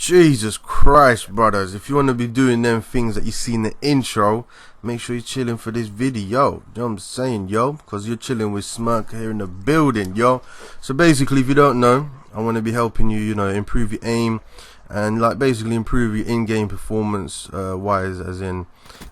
Jesus Christ, brothers, if you want to be doing them things that you see in the intro, make sure you're chilling for this video, you know what I'm saying, yo, because you're chilling with Smirk here in the building, yo. So basically, if you don't know, I want to be helping you, improve your aim and like basically improve your in-game performance wise, as in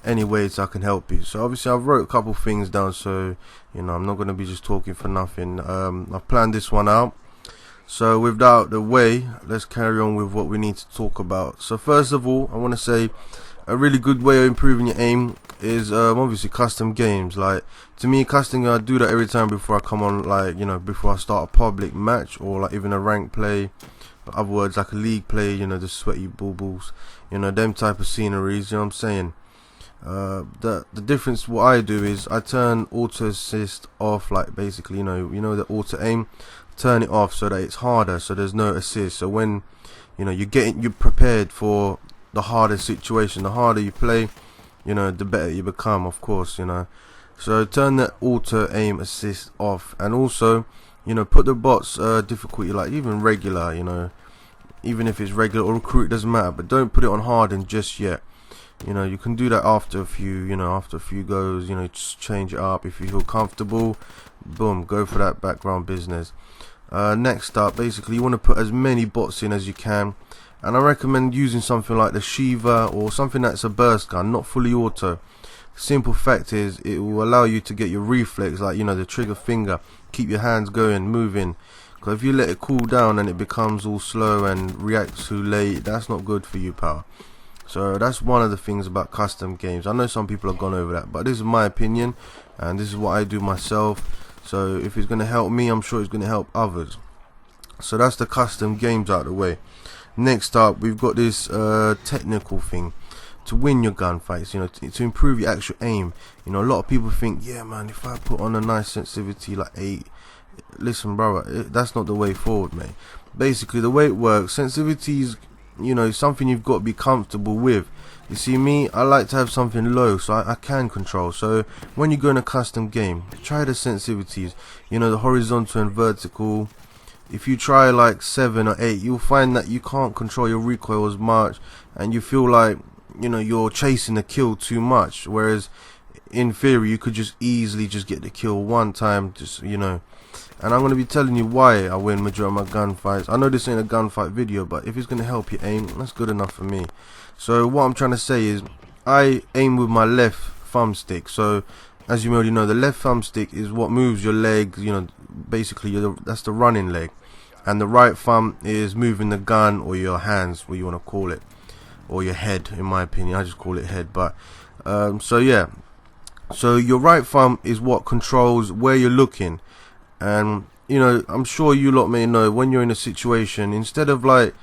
any ways I can help you. So obviously I've wrote a couple things down, so I'm not going to be just talking for nothing. I've planned this one out. So without the way, let's carry on with what we need to talk about. So first of all, I want to say a really good way of improving your aim is obviously custom games. Like, to me, custom, I do that every time before I come on, like, before I start a public match or like even a rank play. In other words, like a league play, the sweaty bubbles, them type of sceneries, you know what I'm saying. The difference, what I do is I turn auto assist off, like basically, the auto aim, turn it off so that it's harder, so there's no assist. So when you're prepared for the harder situation, the harder you play, the better you become, of course. So turn the auto aim assist off, and also put the bots difficulty, like even regular, even if it's regular or recruit, doesn't matter, but don't put it on hardened just yet. You can do that after a few goes, just change it up if you feel comfortable. Boom, go for that background business. Next up, basically you want to put as many bots in as you can, and I recommend using something like the Shiva or something that's a burst gun, not fully auto. Simple fact is, it will allow you to get your reflex, like the trigger finger, keep your hands going, moving, because if you let it cool down and it becomes all slow and reacts too late, that's not good for you, pal. So that's one of the things about custom games. I know some people have gone over that, but this is my opinion and this is what I do myself. So if it's going to help me, I'm sure it's going to help others. So that's the custom games out of the way. Next up, we've got this technical thing to win your gunfights, to improve your actual aim. A lot of people think, yeah man, if I put on a nice sensitivity like 8, listen brother, that's not the way forward, mate. Basically the way it works, sensitivity is something you've got to be comfortable with. You see, me, I like to have something low so I can control. So when you go in a custom game, try the sensitivities, the horizontal and vertical. If you try like 7 or 8, you'll find that you can't control your recoil as much, and you feel like you're chasing the kill too much, whereas in theory you could just easily just get the kill one time, and I'm going to be telling you why I win majority of my gunfights. I know this ain't a gunfight video, but if it's going to help you aim, that's good enough for me. So what I'm trying to say is, I aim with my left thumbstick. So as you already know, the left thumbstick is what moves your legs, basically that's the running leg, and the right thumb is moving the gun or your hands, what you want to call it, or your head. In my opinion, I just call it head. But so yeah, so your right thumb is what controls where you're looking. And I'm sure you lot may know, when you're in a situation, instead of like,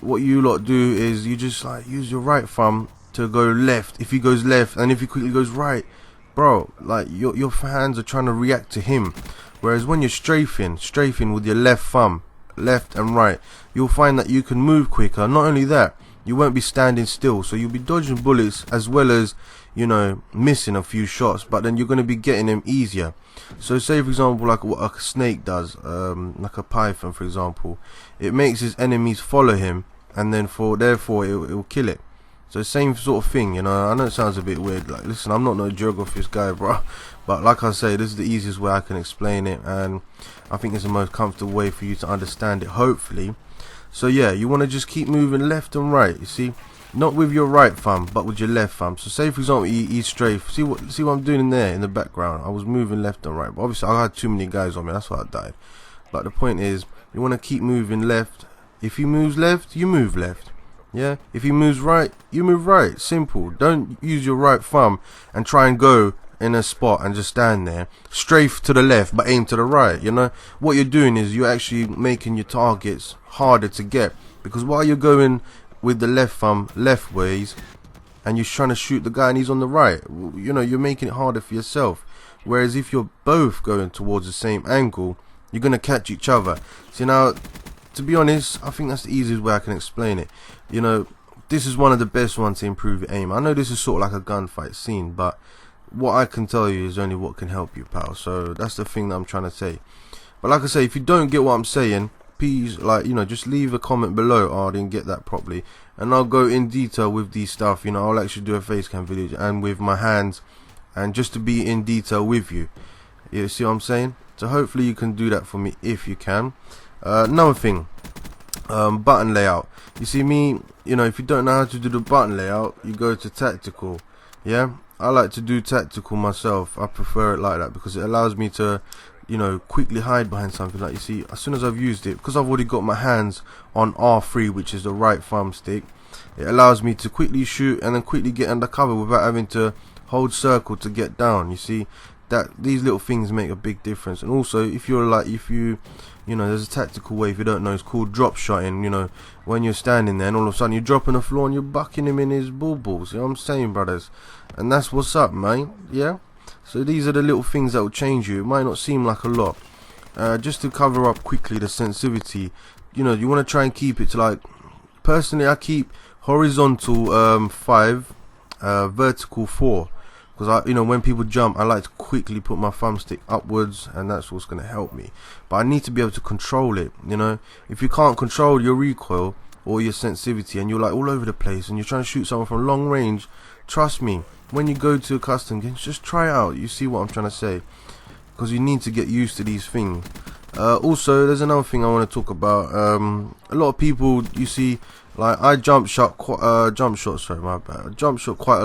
what you lot do is you just like use your right thumb to go left if he goes left, and if he quickly goes right, bro, like your hands are trying to react to him. Whereas when you're strafing with your left thumb, left and right, you'll find that you can move quicker. Not only that, you won't be standing still, so you'll be dodging bullets as well as missing a few shots, but then you're going to be getting them easier. So say for example, like what a snake does, like a python for example, it makes his enemies follow him, and then therefore it will kill it. So same sort of thing, I know it sounds a bit weird, like listen, I'm not no geographist guy, bro, but like I say, this is the easiest way I can explain it, and I think it's the most comfortable way for you to understand it, hopefully. So yeah, you want to just keep moving left and right, you see, not with your right thumb but with your left thumb. So say for example you strafe, see what I'm doing in there in the background, I was moving left and right, but obviously I had too many guys on me, that's why I died. But the point is, you want to keep moving left. If he moves left, you move left. Yeah, if he moves right, you move right. Simple. Don't use your right thumb and try and go in a spot and just stand there. Strafe to the left but aim to the right. What you're doing is you're actually making your targets harder to get, because while you're going with the left thumb left ways and you're trying to shoot the guy and he's on the right, you're making it harder for yourself. Whereas if you're both going towards the same angle, you're going to catch each other. So now, to be honest, I think that's the easiest way I can explain it. This is one of the best ones to improve your aim. I know this is sort of like a gunfight scene, but what I can tell you is only what can help you, pal. So that's the thing that I'm trying to say. But like I say, if you don't get what I'm saying, please, like, you know, just leave a comment below. Oh, I didn't get that properly, and I'll go in detail with these stuff. You know, I'll actually do a face cam video and with my hands, and just to be in detail with you. You see what I'm saying? So hopefully you can do that for me if you can. Another thing, button layout. You see me, you know, if you don't know how to do the button layout, you go to tactical. Yeah, I like to do tactical myself. I prefer it like that because it allows me to, you know, quickly hide behind something. Like, you see, as soon as I've used it, because I've already got my hands on R3, which is the right thumbstick, it allows me to quickly shoot and then quickly get under cover without having to hold circle to get down. You see that these little things make a big difference. And also, if you're like, you know, there's a tactical way, if you don't know, it's called drop shotting. You know, when you're standing there and all of a sudden you drop on the floor and you're bucking him in his balls. You know what I'm saying, brothers? And that's what's up, man. Yeah. So these are the little things that will change you. It might not seem like a lot. Just to cover up quickly the sensitivity, you know, you want to try and keep it to, like, personally I keep horizontal 5, vertical 4. Because you know, when people jump, I like to quickly put my thumbstick upwards, and that's what's going to help me. But I need to be able to control it. You know, if you can't control your recoil or your sensitivity, and you're like all over the place, and you're trying to shoot someone from long range, trust me, when you go to a custom game, just try it out. You see what I'm trying to say? Because you need to get used to these things. Also, there's another thing I want to talk about. A lot of people, you see, like, I jump shot quite a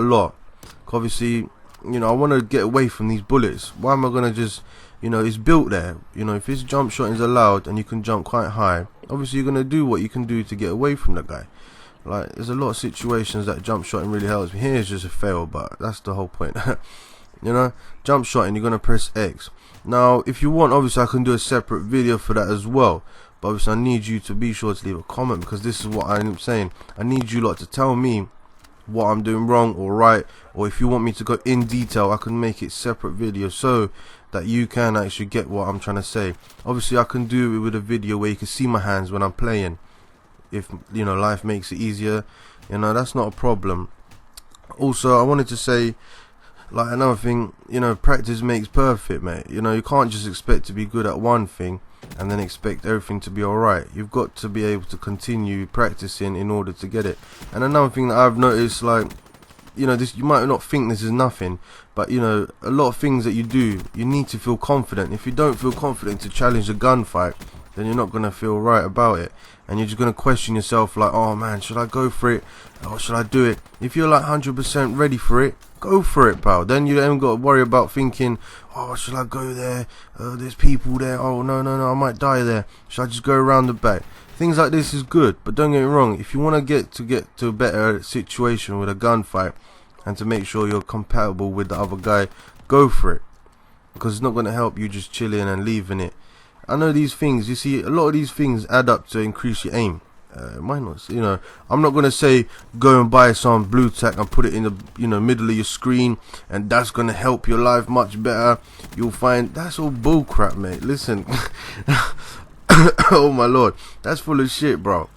lot. Obviously, you know, I want to get away from these bullets. Why am I going to just, you know, it's built there. You know, if this jump shot is allowed and you can jump quite high, obviously you're going to do what you can do to get away from the guy. Like, there's a lot of situations that jump shotting really helps me. Here is just a fail, but that's the whole point. You know, jump shotting, you're going to press X. Now, if you want, obviously I can do a separate video for that as well. But obviously I need you to be sure to leave a comment, because this is what I'm saying. I need you lot to tell me what I'm doing wrong or right, or if you want me to go in detail, I can make it separate video so that you can actually get what I'm trying to say. Obviously I can do it with a video where you can see my hands when I'm playing, if, you know, life makes it easier. You know, that's not a problem. Also, I wanted to say, like, another thing, you know, practice makes perfect, mate. You know, you can't just expect to be good at one thing and then expect everything to be alright. You've got to be able to continue practicing in order to get it. And another thing that I've noticed, like, you know, this, you might not think this is nothing, but, you know, a lot of things that you do, you need to feel confident. If you don't feel confident to challenge a gunfight, then you're not going to feel right about it, and you're just going to question yourself, like, oh man, should I go for it, or should I do it? If you're like 100% ready for it, go for it, pal. Then you haven't got to worry about thinking, oh, should I go there, there's people there, oh no, I might die there, should I just go around the back? Things like this is good, but don't get me wrong, if you want to get to a better situation with a gunfight and to make sure you're compatible with the other guy, go for it, because it's not going to help you just chilling and leaving it. I know these things, you see, a lot of these things add up to increase your aim. Might not, you know, I'm not gonna say go and buy some blue tack and put it in the, you know, middle of your screen and that's gonna help your life much better. You'll find that's all bullcrap, mate. Listen, oh my lord, that's full of shit, bro.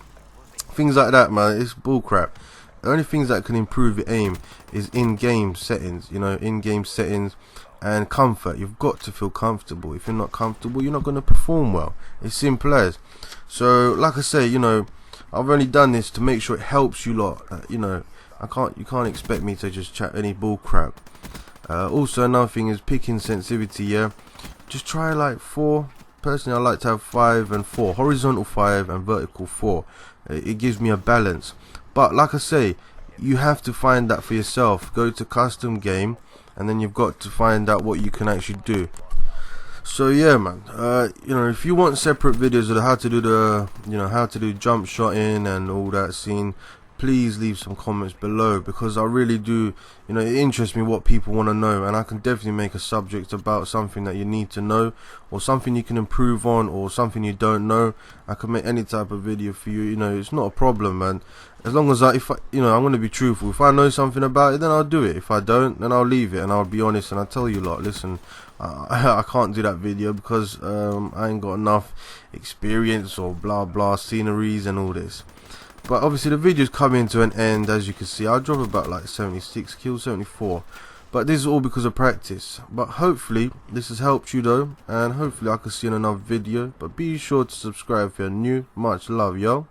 Things like that, man, it's bullcrap. The only things that can improve your aim is in-game settings, you know, in-game settings and comfort. You've got to feel comfortable. If you're not comfortable, you're not going to perform well. It's simple as. So, like I say, you know, I've only done this to make sure it helps you lot. You know, you can't expect me to just chat any bull crap. Also, another thing is picking sensitivity. Yeah, just try like 4. Personally, I like to have 5 and 4, horizontal 5 and vertical 4. It gives me a balance. But like I say, you have to find that for yourself. Go to custom game, and then you've got to find out what you can actually do. So yeah, man, you know, if you want separate videos of how to do the, you know, how to do jump shotting and all that scene, please leave some comments below, because I really do, you know, it interests me what people want to know, and I can definitely make a subject about something that you need to know, or something you can improve on, or something you don't know. I can make any type of video for you. You know, it's not a problem, man. As long as you know, I'm going to be truthful. If I know something about it, then I'll do it. If I don't, then I'll leave it, and I'll be honest, and I'll tell you lot, listen, I can't do that video because I ain't got enough experience or blah blah sceneries and all this. But obviously the video's coming to an end. As you can see, I'll drop about like 76 kills, 74. But this is all because of practice. But hopefully this has helped you though, and hopefully I can see you in another video. But be sure to subscribe if you're new. Much love, yo.